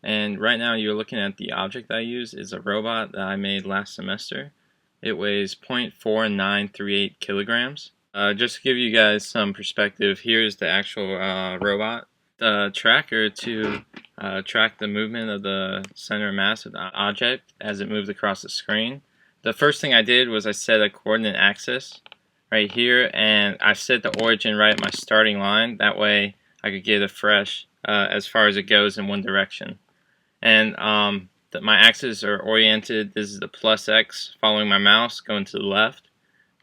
And right now you're looking at the object I use is a robot that I made last semester. It weighs 0.4938 kilograms. Just to give you guys some perspective, here's the actual robot. The tracker to track the movement of the center of mass of the object as it moves across the screen. The first thing I did was I set a coordinate axis right here, and I set the origin right at my starting line. That way I could get a fresh as far as it goes in one direction. And my axes are oriented. This is the plus X following my mouse going to the left.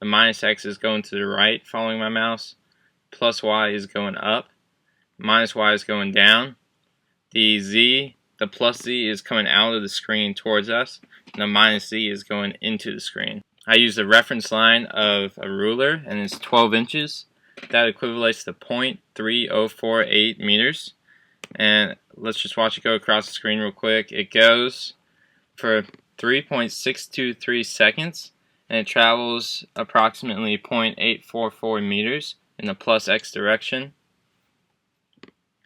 The minus X is going to the right following my mouse. Plus Y is going up. Minus Y is going down. The plus Z is coming out of the screen towards us. And the minus Z is going into the screen. I use the reference line of a ruler, and it's 12 inches. That equivalates to 0.3048 meters. And let's just watch it go across the screen real quick. It goes for 3.623 seconds, and it travels approximately 0.844 meters in the plus X direction.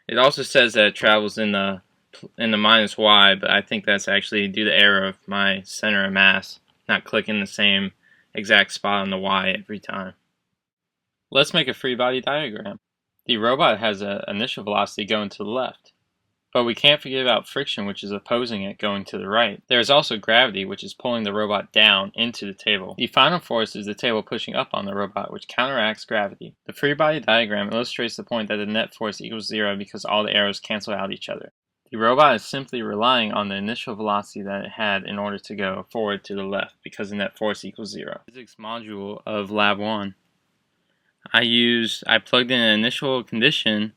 It also says that it travels in the minus Y, but I think that's actually due to error of my center of mass not clicking the same exact spot on the Y every time. Let's make a free body diagram. The robot has an initial velocity going to the left, but we can't forget about friction, which is opposing it going to the right. There is also gravity, which is pulling the robot down into the table. The final force is the table pushing up on the robot, which counteracts gravity. The free body diagram illustrates the point that the net force equals 0 because all the arrows cancel out each other. The robot is simply relying on the initial velocity that it had in order to go forward to the left because the net force equals 0. Physics module of Lab 1. I plugged in an initial condition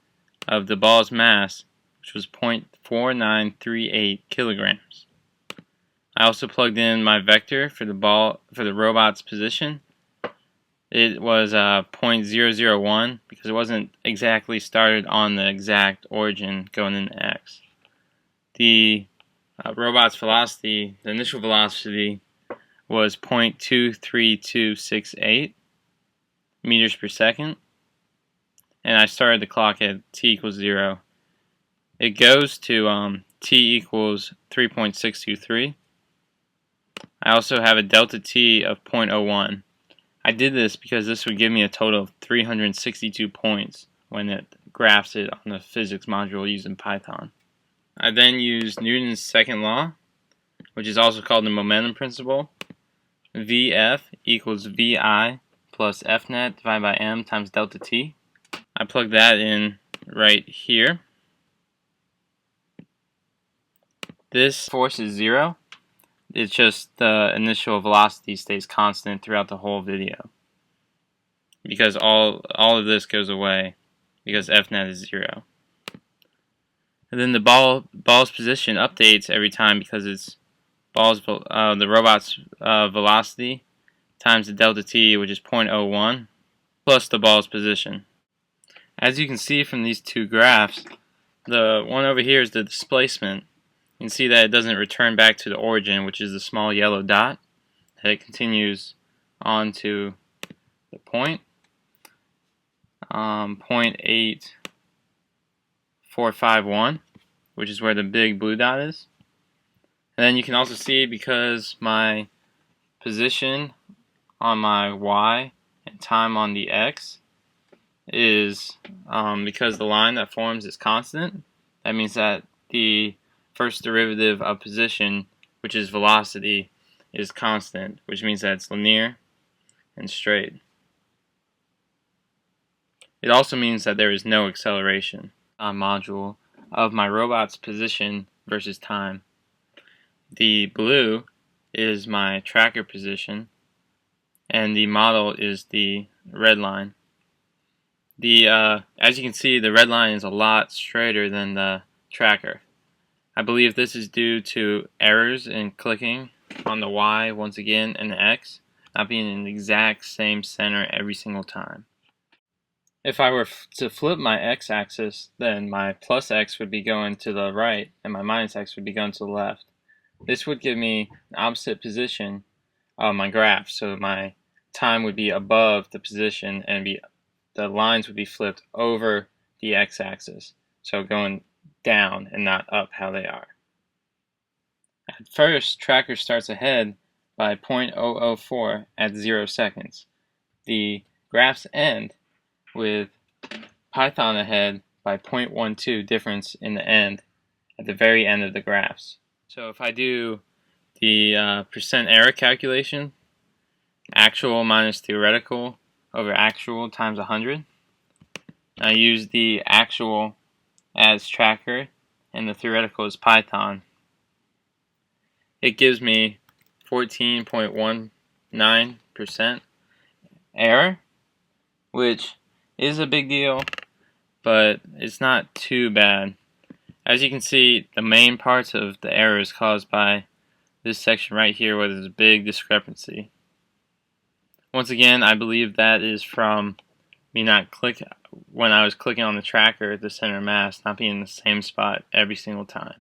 of the ball's mass, which was 0.4938 kilograms. I also plugged in my vector for the robot's position. It was 0.001 because it wasn't exactly started on the exact origin going into X. The robot's velocity, the initial velocity, was 0.23268 meters per second, and I started the clock at t equals 0. It goes to t equals 3.623. I also have a delta t of 0.01. I did this because this would give me a total of 362 points when it graphs it on the physics module using Python. I then used Newton's second law, which is also called the momentum principle. Vf equals Vi plus Fnet divided by m times delta t. I plugged that in right here. This force is 0. It's just the initial velocity stays constant throughout the whole video, because all of this goes away because Fnet is 0. And then the ball's position updates every time because it's the robot's velocity times the delta t, which is 0.01, plus the ball's position. As you can see from these two graphs, the one over here is the displacement. You can see that it doesn't return back to the origin, which is the small yellow dot, that it continues on to the point, 0.8451, which is where the big blue dot is. And then you can also see, because my position on my Y and time on the X is, because the line that forms is constant, that means that the first derivative of position, which is velocity, is constant, which means that it's linear and straight. It also means that there is no acceleration. Module of my robot's position versus time. The blue is my tracker position, and the model is the red line. As you can see, the red line is a lot straighter than the tracker. I believe this is due to errors in clicking on the Y once again and the X not being in the exact same center every single time. If I were to flip my x-axis, then my plus x would be going to the right and my minus x would be going to the left. This would give me an opposite position of my graph, so my time would be above the position and the lines would be flipped over the x-axis, so going down and not up how they are. At first, tracker starts ahead by 0.004 at 0 seconds. The graphs end with Python ahead by 0.12 difference in the end at the very end of the graphs. So if I do the percent error calculation, actual minus theoretical over actual times 100, I use the actual as tracker and the theoretical as Python. It gives me 14.19% error, which is a big deal, but it's not too bad. As you can see, the main parts of the error is caused by this section right here where there's a big discrepancy. Once again, I believe that is from me when I was clicking on the tracker, the center mass not being in the same spot every single time.